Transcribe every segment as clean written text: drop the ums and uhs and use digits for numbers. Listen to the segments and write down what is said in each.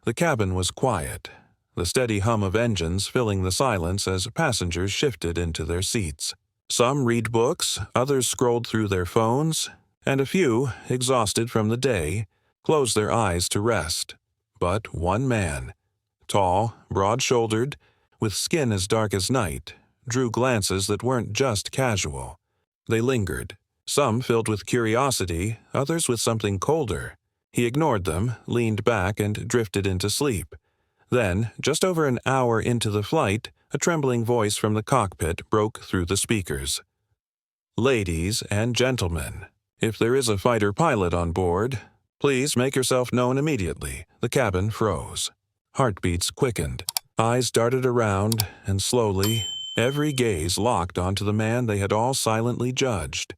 The cabin was quiet, the steady hum of engines filling the silence as passengers shifted into their seats. Some read books, others scrolled through their phones, and a few, exhausted from the day, closed their eyes to rest. But one man, tall, broad-shouldered, with skin as dark as night, drew glances that weren't just casual. They lingered, some filled with curiosity, others with something colder. He ignored them, leaned back, and drifted into sleep. Then, just over an hour into the flight, a trembling voice from the cockpit broke through the speakers. "Ladies and gentlemen, if there is a fighter pilot on board, please make yourself known immediately." The cabin froze. Heartbeats quickened. Eyes darted around, and slowly, every gaze locked onto the man they had all silently judged.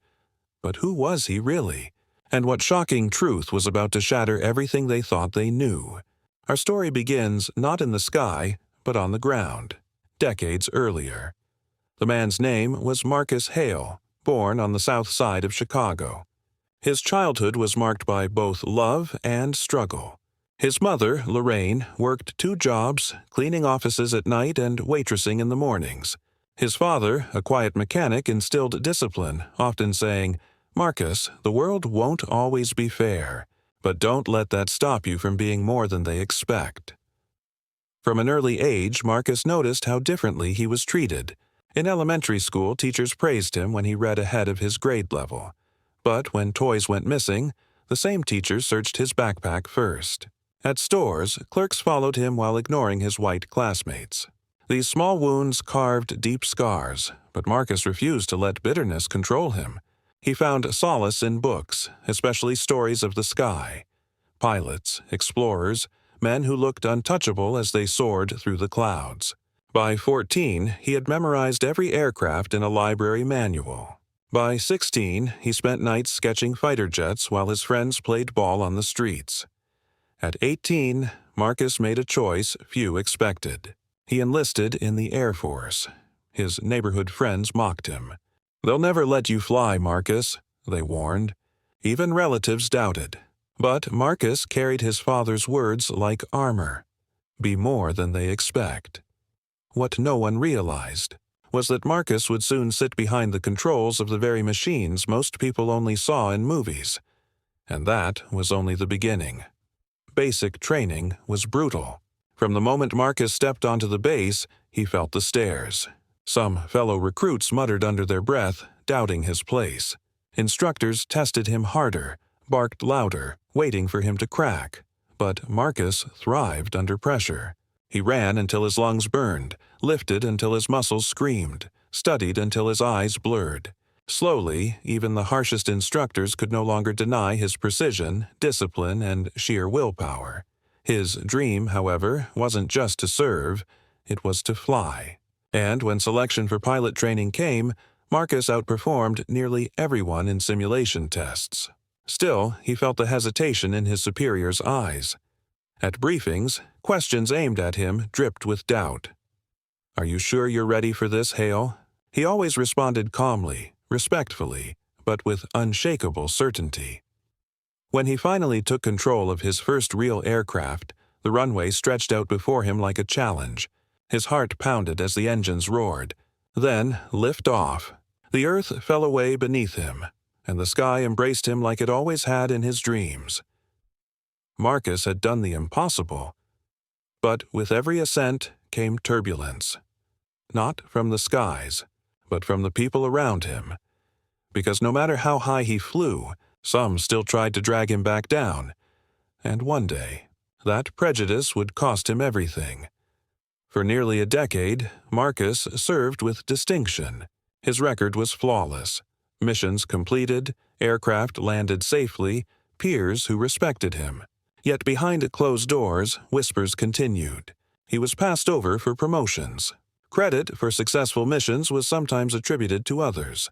But who was he really? And what shocking truth was about to shatter everything they thought they knew? Our story begins not in the sky, but on the ground, decades earlier. The man's name was Marcus Hale, born on the south side of Chicago. His childhood was marked by both love and struggle. His mother, Lorraine, worked 2 jobs, cleaning offices at night and waitressing in the mornings. His father, a quiet mechanic, instilled discipline, often saying, "Marcus, the world won't always be fair, but don't let that stop you from being more than they expect." From an early age, Marcus noticed how differently he was treated. In elementary school, teachers praised him when he read ahead of his grade level. But when toys went missing, the same teachers searched his backpack first. At stores, clerks followed him while ignoring his white classmates. These small wounds carved deep scars, but Marcus refused to let bitterness control him. He found solace in books, especially stories of the sky. Pilots, explorers, men who looked untouchable as they soared through the clouds. By 14, he had memorized every aircraft in a library manual. By 16, he spent nights sketching fighter jets while his friends played ball on the streets. At 18, Marcus made a choice few expected. He enlisted in the Air Force. His neighborhood friends mocked him. "They'll never let you fly, Marcus," they warned. Even relatives doubted. But Marcus carried his father's words like armor. Be more than they expect. What no one realized was that Marcus would soon sit behind the controls of the very machines most people only saw in movies. And that was only the beginning. Basic training was brutal. From the moment Marcus stepped onto the base, he felt the stares. Some fellow recruits muttered under their breath, doubting his place. Instructors tested him harder, barked louder, waiting for him to crack. But Marcus thrived under pressure. He ran until his lungs burned, lifted until his muscles screamed, studied until his eyes blurred. Slowly, even the harshest instructors could no longer deny his precision, discipline, and sheer willpower. His dream, however, wasn't just to serve, it was to fly. And when selection for pilot training came, Marcus outperformed nearly everyone in simulation tests. Still, he felt the hesitation in his superiors' eyes. At briefings, questions aimed at him dripped with doubt. "Are you sure you're ready for this, Hale?" He always responded calmly, respectfully, but with unshakable certainty. When he finally took control of his first real aircraft, the runway stretched out before him like a challenge. His heart pounded as the engines roared. Then, lift off. The earth fell away beneath him, and the sky embraced him like it always had in his dreams. Marcus had done the impossible. But with every ascent came turbulence. Not from the skies, but from the people around him. Because no matter how high he flew, some still tried to drag him back down. And one day, that prejudice would cost him everything. For nearly a decade, Marcus served with distinction. His record was flawless. Missions completed, aircraft landed safely, peers who respected him. Yet behind closed doors, whispers continued. He was passed over for promotions. Credit for successful missions was sometimes attributed to others.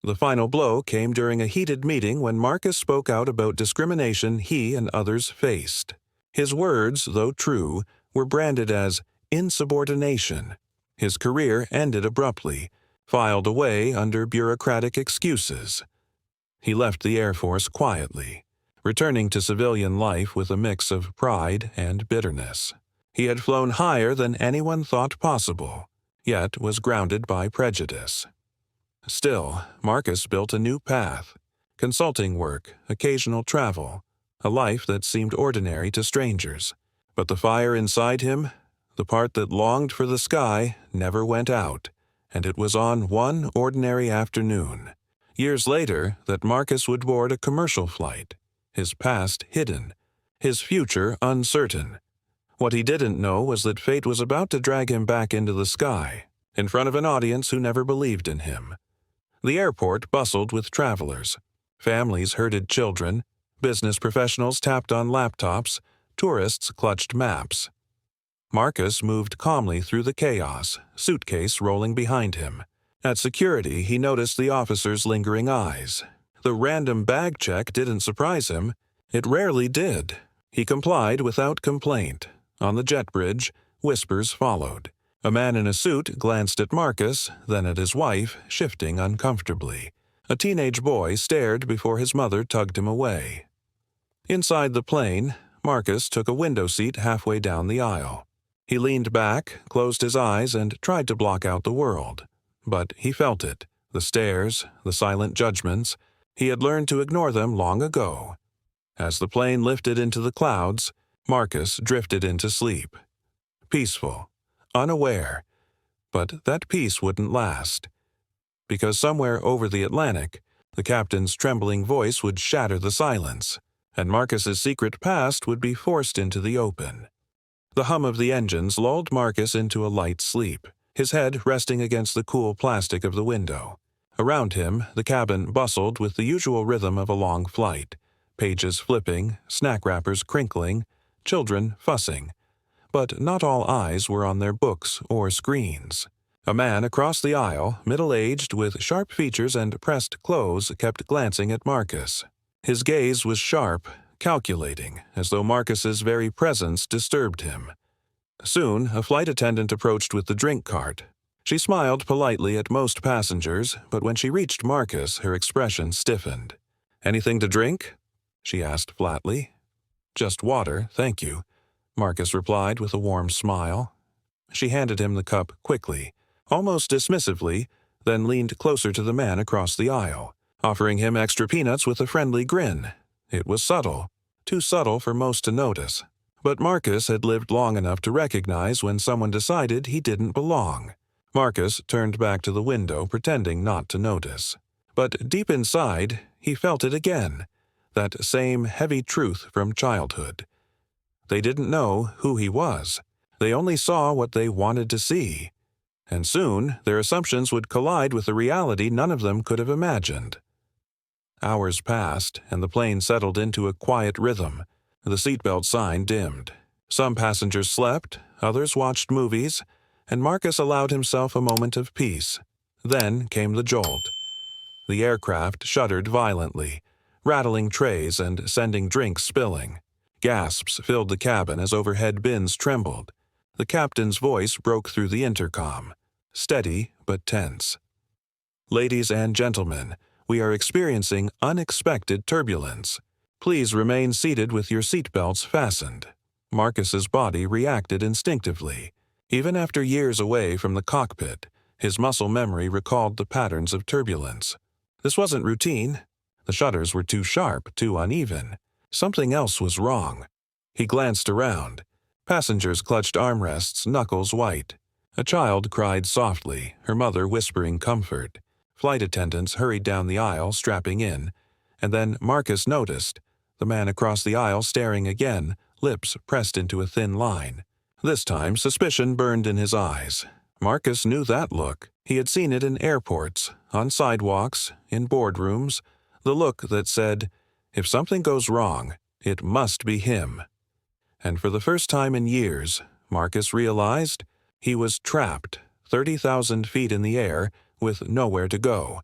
The final blow came during a heated meeting when Marcus spoke out about discrimination he and others faced. His words, though true, were branded as insubordination. His career ended abruptly, filed away under bureaucratic excuses. He left the Air Force quietly. returning to civilian life with a mix of pride and bitterness. He had flown higher than anyone thought possible, yet was grounded by prejudice. Still, Marcus built a new path: consulting work, occasional travel, a life that seemed ordinary to strangers. But the fire inside him, the part that longed for the sky, never went out, and it was on one ordinary afternoon, years later, that Marcus would board a commercial flight, his past hidden, his future uncertain. What he didn't know was that fate was about to drag him back into the sky, in front of an audience who never believed in him. The airport bustled with travelers. Families herded children, business professionals tapped on laptops, tourists clutched maps. Marcus moved calmly through the chaos, suitcase rolling behind him. At security, he noticed the officer's lingering eyes. The random bag check didn't surprise him. It rarely did. He complied without complaint. On the jet bridge, whispers followed. A man in a suit glanced at Marcus, then at his wife, shifting uncomfortably. A teenage boy stared before his mother tugged him away. Inside the plane, Marcus took a window seat halfway down the aisle. He leaned back, closed his eyes, and tried to block out the world. But he felt it, the stares, the silent judgments. He had learned to ignore them long ago. As the plane lifted into the clouds, Marcus drifted into sleep. Peaceful, unaware. But that peace wouldn't last. Because somewhere over the Atlantic, the captain's trembling voice would shatter the silence, and Marcus's secret past would be forced into the open. The hum of the engines lulled Marcus into a light sleep, his head resting against the cool plastic of the window. Around him, the cabin bustled with the usual rhythm of a long flight, pages flipping, snack wrappers crinkling, children fussing. But not all eyes were on their books or screens. A man across the aisle, middle-aged with sharp features and pressed clothes, kept glancing at Marcus. His gaze was sharp, calculating, as though Marcus's very presence disturbed him. Soon, a flight attendant approached with the drink cart. She smiled politely at most passengers, but when she reached Marcus, her expression stiffened. "Anything to drink?" she asked flatly. "Just water, thank you," Marcus replied with a warm smile. She handed him the cup quickly, almost dismissively, then leaned closer to the man across the aisle, offering him extra peanuts with a friendly grin. It was subtle, too subtle for most to notice. But Marcus had lived long enough to recognize when someone decided he didn't belong. Marcus turned back to the window, pretending not to notice. But deep inside, he felt it again, that same heavy truth from childhood. They didn't know who he was. They only saw what they wanted to see. And soon, their assumptions would collide with a reality none of them could have imagined. Hours passed, and the plane settled into a quiet rhythm. The seatbelt sign dimmed. Some passengers slept, others watched movies, and Marcus allowed himself a moment of peace. Then came the jolt. The aircraft shuddered violently, rattling trays and sending drinks spilling. Gasps filled the cabin as overhead bins trembled. The captain's voice broke through the intercom, steady but tense. "Ladies and gentlemen, we are experiencing unexpected turbulence. Please remain seated with your seatbelts fastened." Marcus's body reacted instinctively. Even after years away from the cockpit, his muscle memory recalled the patterns of turbulence. This wasn't routine. The shutters were too sharp, too uneven. Something else was wrong. He glanced around. Passengers clutched armrests, knuckles white. A child cried softly, her mother whispering comfort. Flight attendants hurried down the aisle, strapping in. And then Marcus noticed, the man across the aisle staring again, lips pressed into a thin line. This time, suspicion burned in his eyes. Marcus knew that look. He had seen it in airports, on sidewalks, in boardrooms. The look that said, if something goes wrong, it must be him. And for the first time in years, Marcus realized he was trapped, 30,000 feet in the air, with nowhere to go.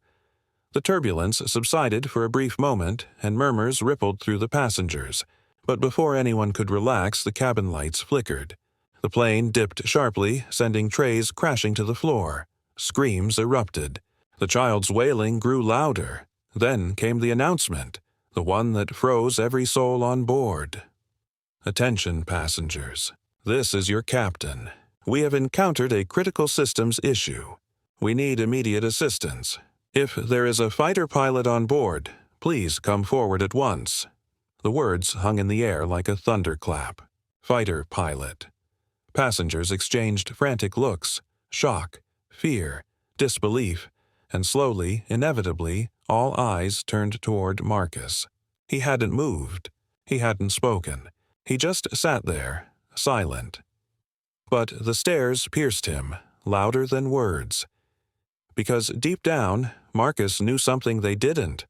The turbulence subsided for a brief moment, and murmurs rippled through the passengers. But before anyone could relax, the cabin lights flickered. The plane dipped sharply, sending trays crashing to the floor. Screams erupted. The child's wailing grew louder. Then came the announcement. the one that froze every soul on board. Attention, passengers. This is your captain. We have encountered a critical systems issue. We need immediate assistance. If there is a fighter pilot on board, please come forward at once. The words hung in the air like a thunderclap. Fighter pilot. Passengers exchanged frantic looks, shock, fear, disbelief, and slowly, inevitably, all eyes turned toward Marcus. He hadn't moved. He hadn't spoken. He just sat there, silent. But the stares pierced him, louder than words. Because deep down, Marcus knew something they didn't.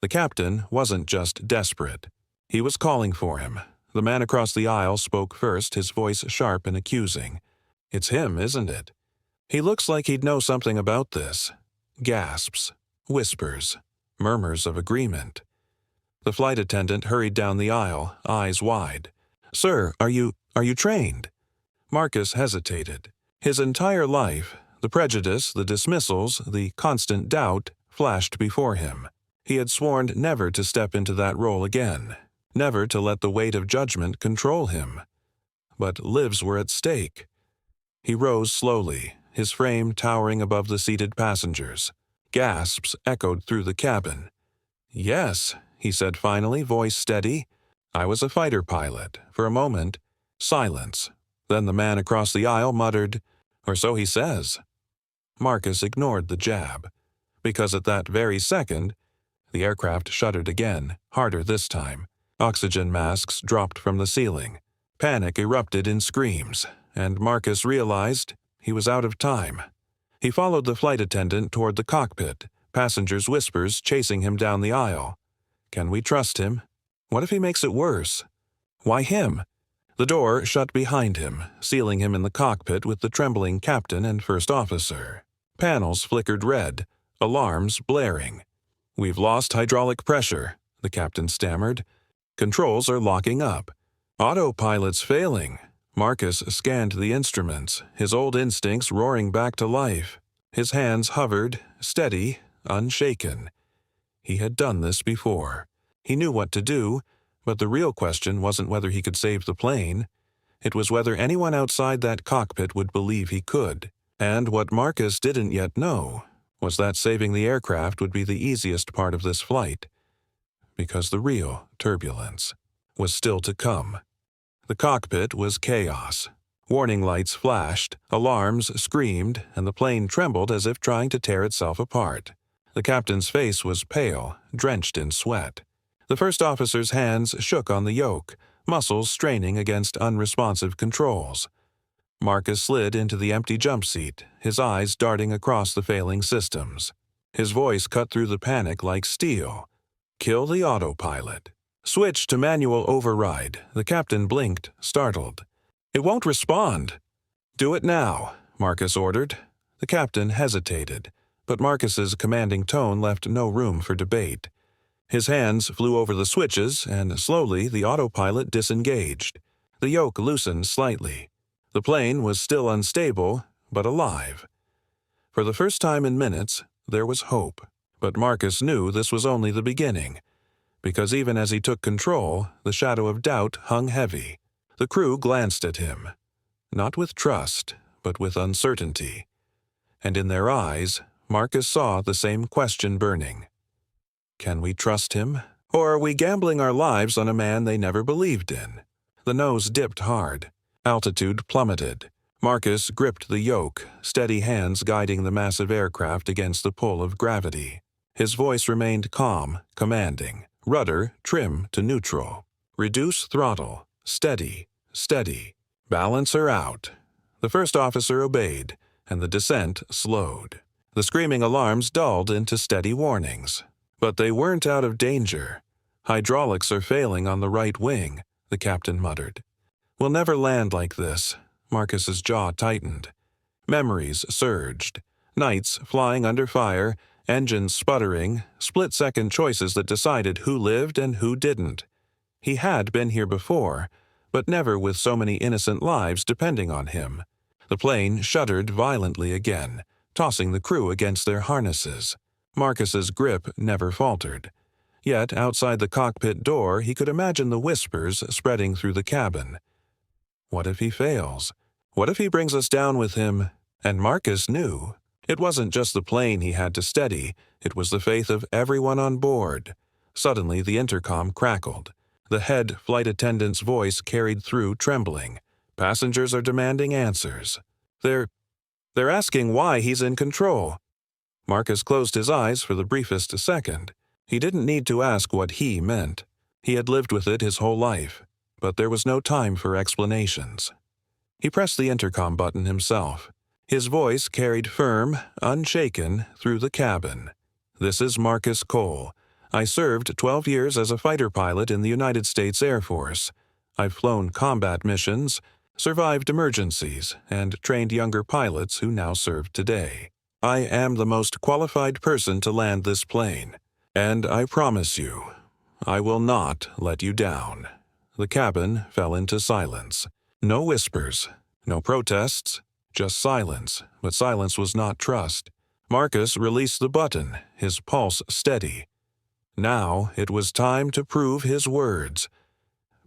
The captain wasn't just desperate. He was calling for him. The man across the aisle spoke first, his voice sharp and accusing. "It's him, isn't it? He looks like he'd know something about this." Gasps, whispers, murmurs of agreement. The flight attendant hurried down the aisle, eyes wide. "Sir, are you trained?" Marcus hesitated. His entire life, the prejudice, the dismissals, the constant doubt, flashed before him. He had sworn never to step into that role again, never to let the weight of judgment control him. But lives were at stake. He rose slowly, his frame towering above the seated passengers. Gasps echoed through the cabin. "Yes," he said finally, voice steady. "I was a fighter pilot." For a moment, silence. Then the man across the aisle muttered, "Or so he says." Marcus ignored the jab, because at that very second, the aircraft shuddered again, harder this time. Oxygen masks dropped from the ceiling. Panic erupted in screams, and Marcus realized he was out of time. He followed the flight attendant toward the cockpit, passengers' whispers chasing him down the aisle. Can we trust him? What if he makes it worse? Why him? The door shut behind him, sealing him in the cockpit with the trembling captain and first officer. Panels flickered red, alarms blaring. "We've lost hydraulic pressure," the captain stammered. "Controls are locking up. Autopilot's failing." Marcus scanned the instruments, his old instincts roaring back to life. His hands hovered, steady, unshaken. He had done this before. He knew what to do, but the real question wasn't whether he could save the plane. It was whether anyone outside that cockpit would believe he could. And what Marcus didn't yet know was that saving the aircraft would be the easiest part of this flight, because the real turbulence was still to come. The cockpit was chaos. Warning lights flashed, alarms screamed, and the plane trembled as if trying to tear itself apart. The captain's face was pale, drenched in sweat. The first officer's hands shook on the yoke, muscles straining against unresponsive controls. Marcus slid into the empty jump seat, his eyes darting across the failing systems. His voice cut through the panic like steel. "Kill the autopilot. Switch to manual override." The captain blinked, startled. "It won't respond." "Do it now," Marcus ordered. The captain hesitated, but Marcus's commanding tone left no room for debate. His hands flew over the switches, and slowly the autopilot disengaged. The yoke loosened slightly. The plane was still unstable, but alive. For the first time in minutes, there was hope. But Marcus knew this was only the beginning, because even as he took control, the shadow of doubt hung heavy. The crew glanced at him, not with trust, but with uncertainty. And in their eyes, Marcus saw the same question burning. Can we trust him? Or are we gambling our lives on a man they never believed in? The nose dipped hard. Altitude plummeted. Marcus gripped the yoke, steady hands guiding the massive aircraft against the pull of gravity. His voice remained calm, commanding. Rudder trim to neutral. Reduce throttle. Steady, steady. Balance her out. The first officer obeyed, and the descent slowed. The screaming alarms dulled into steady warnings. But they weren't out of danger. "Hydraulics are failing on the right wing," the captain muttered. "We'll never land like this." Marcus's jaw tightened. Memories surged. Nights flying under fire, engines sputtering, split-second choices that decided who lived and who didn't. He had been here before, but never with so many innocent lives depending on him. The plane shuddered violently again, tossing the crew against their harnesses. Marcus's grip never faltered. Yet outside the cockpit door he could imagine the whispers spreading through the cabin. What if he fails? What if he brings us down with him? And Marcus knew. It wasn't just the plane he had to steady, it was the faith of everyone on board. Suddenly the intercom crackled. The head flight attendant's voice carried through, trembling. Passengers are demanding answers. They're asking why he's in control. Marcus closed his eyes for the briefest second. He didn't need to ask what he meant. He had lived with it his whole life, but there was no time for explanations. He pressed the intercom button himself. His voice carried firm, unshaken, through the cabin. "This is Marcus Cole. I served 12 years as a fighter pilot in the United States Air Force. I've flown combat missions, survived emergencies, and trained younger pilots who now serve today. I am the most qualified person to land this plane, and I promise you, I will not let you down." The cabin fell into silence. No whispers, no protests, just silence, but silence was not trust. Marcus released the button, his pulse steady. Now it was time to prove his words,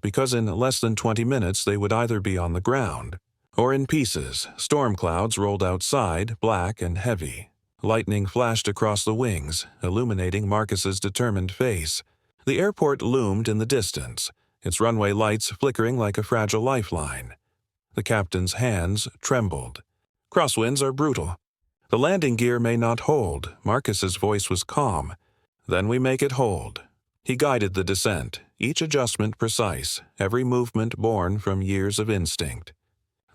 because in less than 20 minutes they would either be on the ground or in pieces. Storm clouds rolled outside, black and heavy. Lightning flashed across the wings, illuminating Marcus's determined face. The airport loomed in the distance, its runway lights flickering like a fragile lifeline. The captain's hands trembled. "Crosswinds are brutal. The landing gear may not hold." Marcus's voice was calm. "Then we make it hold." He guided the descent, each adjustment precise, every movement born from years of instinct.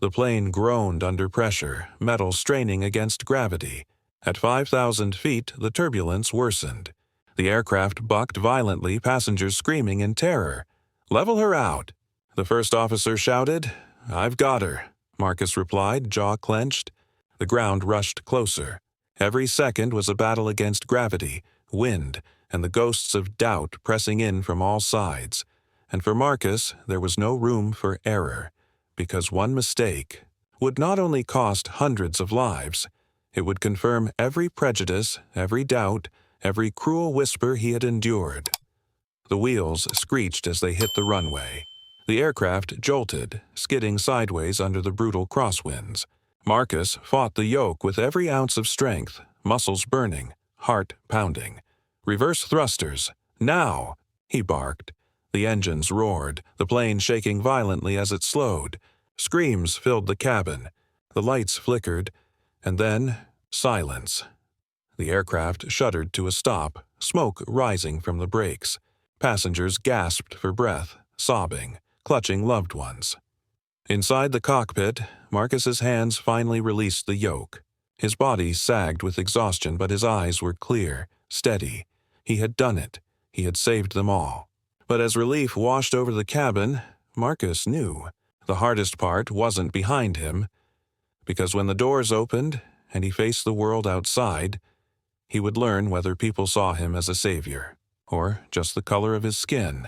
The plane groaned under pressure, metal straining against gravity. At 5,000 feet, the turbulence worsened. The aircraft bucked violently, passengers screaming in terror. "Level her out!" The first officer shouted. "I've got her," Marcus replied, jaw clenched. The ground rushed closer. Every second was a battle against gravity, wind, and the ghosts of doubt pressing in from all sides. And for Marcus, there was no room for error, because one mistake would not only cost hundreds of lives, it would confirm every prejudice, every doubt, every cruel whisper he had endured. The wheels screeched as they hit the runway. The aircraft jolted, skidding sideways under the brutal crosswinds. Marcus fought the yoke with every ounce of strength, muscles burning, heart pounding. "Reverse thrusters, now!" he barked. The engines roared, the plane shaking violently as it slowed. Screams filled the cabin. The lights flickered, and then silence. The aircraft shuddered to a stop, smoke rising from the brakes. Passengers gasped for breath, sobbing, clutching loved ones. Inside the cockpit, Marcus's hands finally released the yoke. His body sagged with exhaustion, but his eyes were clear, steady. He had done it. He had saved them all. But as relief washed over the cabin, Marcus knew the hardest part wasn't behind him, because when the doors opened and he faced the world outside, he would learn whether people saw him as a savior, or just the color of his skin.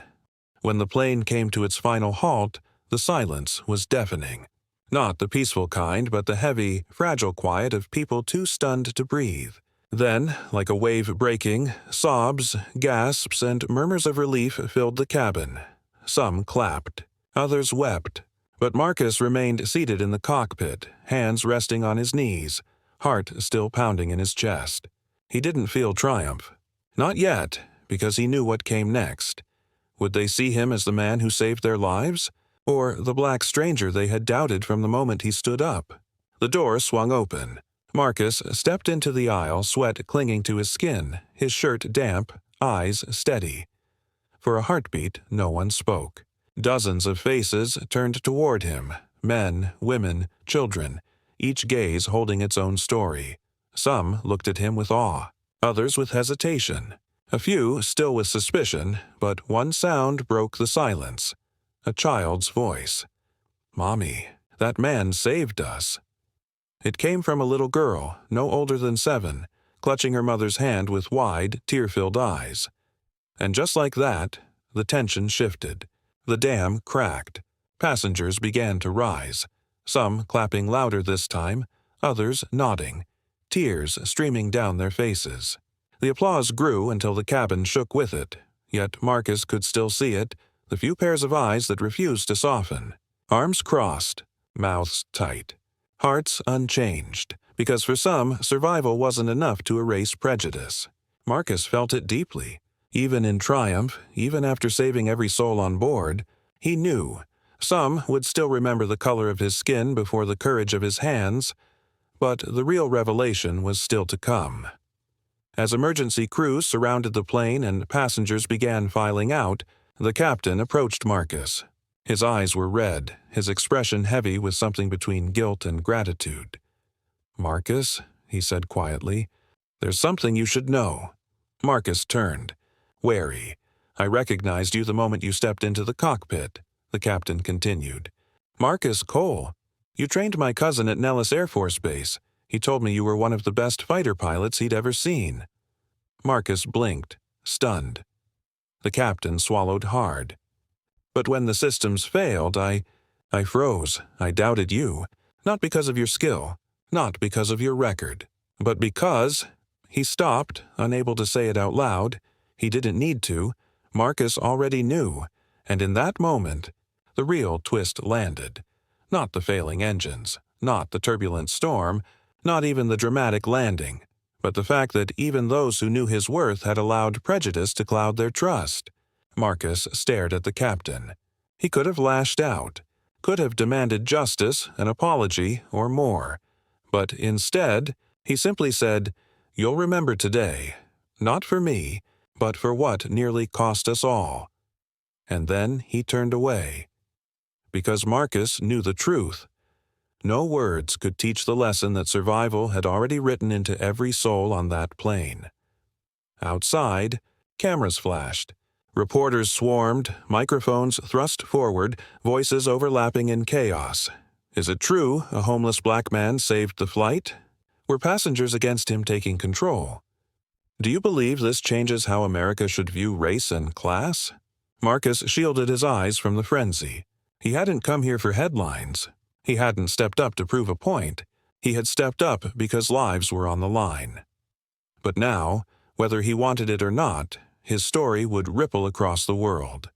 When the plane came to its final halt, the silence was deafening. Not the peaceful kind, but the heavy, fragile quiet of people too stunned to breathe. Then, like a wave breaking, sobs, gasps, and murmurs of relief filled the cabin. Some clapped, others wept. But Marcus remained seated in the cockpit, hands resting on his knees, heart still pounding in his chest. He didn't feel triumph. Not yet, because he knew what came next. Would they see him as the man who saved their lives? Or the black stranger they had doubted from the moment he stood up? The door swung open. Marcus stepped into the aisle, sweat clinging to his skin, his shirt damp, eyes steady. For a heartbeat, no one spoke. Dozens of faces turned toward him, men, women, children, each gaze holding its own story. Some looked at him with awe, others with hesitation, a few still with suspicion, but one sound broke the silence. A child's voice. "Mommy, that man saved us." It came from a little girl, no older than 7, clutching her mother's hand with wide, tear-filled eyes. And just like that, the tension shifted. The dam cracked. Passengers began to rise, some clapping louder this time, others nodding, tears streaming down their faces. The applause grew until the cabin shook with it. yet Marcus could still see it, the few pairs of eyes that refused to soften. Arms crossed, mouths tight, hearts unchanged, because for some, survival wasn't enough to erase prejudice. Marcus felt it deeply. Even in triumph, even after saving every soul on board, he knew some would still remember the color of his skin before the courage of his hands, but the real revelation was still to come. As emergency crews surrounded the plane and passengers began filing out, the captain approached Marcus. His eyes were red, his expression heavy with something between guilt and gratitude. "Marcus," he said quietly, "there's something you should know." Marcus turned, wary. "I recognized you the moment you stepped into the cockpit," the captain continued. "Marcus Cole. You trained my cousin at Nellis Air Force Base. He told me you were one of the best fighter pilots he'd ever seen." Marcus blinked, stunned. The captain swallowed hard. "But when the systems failed, I froze. I doubted you. Not because of your skill, not because of your record, but because—" He stopped, unable to say it out loud. He didn't need to. Marcus already knew, and in that moment, the real twist landed. Not the failing engines, not the turbulent storm, not even the dramatic landing, but the fact that even those who knew his worth had allowed prejudice to cloud their trust. Marcus stared at the captain. He could have lashed out, could have demanded justice, an apology, or more. But instead, he simply said, "You'll remember today, not for me, but for what nearly cost us all." And then he turned away. Because Marcus knew the truth. No words could teach the lesson that survival had already written into every soul on that plane. Outside, cameras flashed. Reporters swarmed, microphones thrust forward, voices overlapping in chaos. Is it true a homeless black man saved the flight? Were passengers against him taking control? Do you believe this changes how America should view race and class? Marcus shielded his eyes from the frenzy. He hadn't come here for headlines. He hadn't stepped up to prove a point. He had stepped up because lives were on the line. But now, whether he wanted it or not, his story would ripple across the world.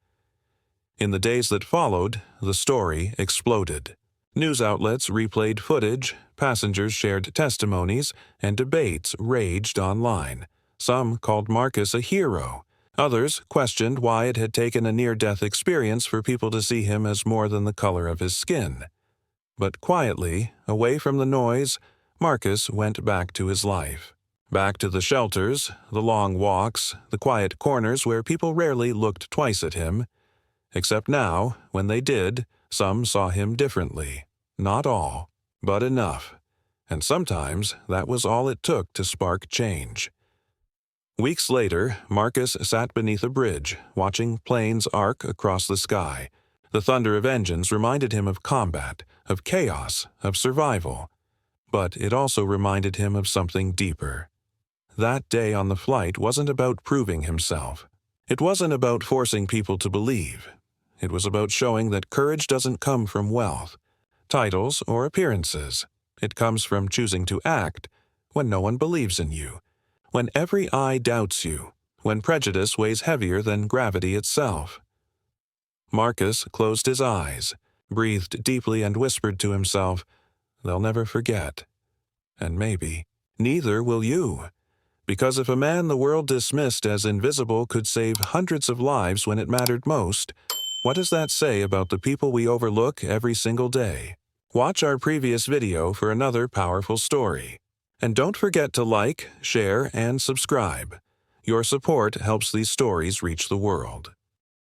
In the days that followed, the story exploded. News outlets replayed footage, passengers shared testimonies, and debates raged online. Some called Marcus a hero. Others questioned why it had taken a near-death experience for people to see him as more than the color of his skin. But quietly, away from the noise, Marcus went back to his life. Back to the shelters, the long walks, the quiet corners where people rarely looked twice at him. Except now, when they did, some saw him differently. Not all, but enough. And sometimes that was all it took to spark change. Weeks later, Marcus sat beneath a bridge, watching planes arc across the sky. The thunder of engines reminded him of combat, of chaos, of survival. But it also reminded him of something deeper. That day on the flight wasn't about proving himself. It wasn't about forcing people to believe. It was about showing that courage doesn't come from wealth, titles, or appearances. It comes from choosing to act when no one believes in you, when every eye doubts you, when prejudice weighs heavier than gravity itself. Marcus closed his eyes, breathed deeply, and whispered to himself, "They'll never forget. And maybe, neither will you. Because if a man the world dismissed as invisible could save hundreds of lives when it mattered most, what does that say about the people we overlook every single day?" Watch our previous video for another powerful story. And don't forget to like, share, and subscribe. Your support helps these stories reach the world.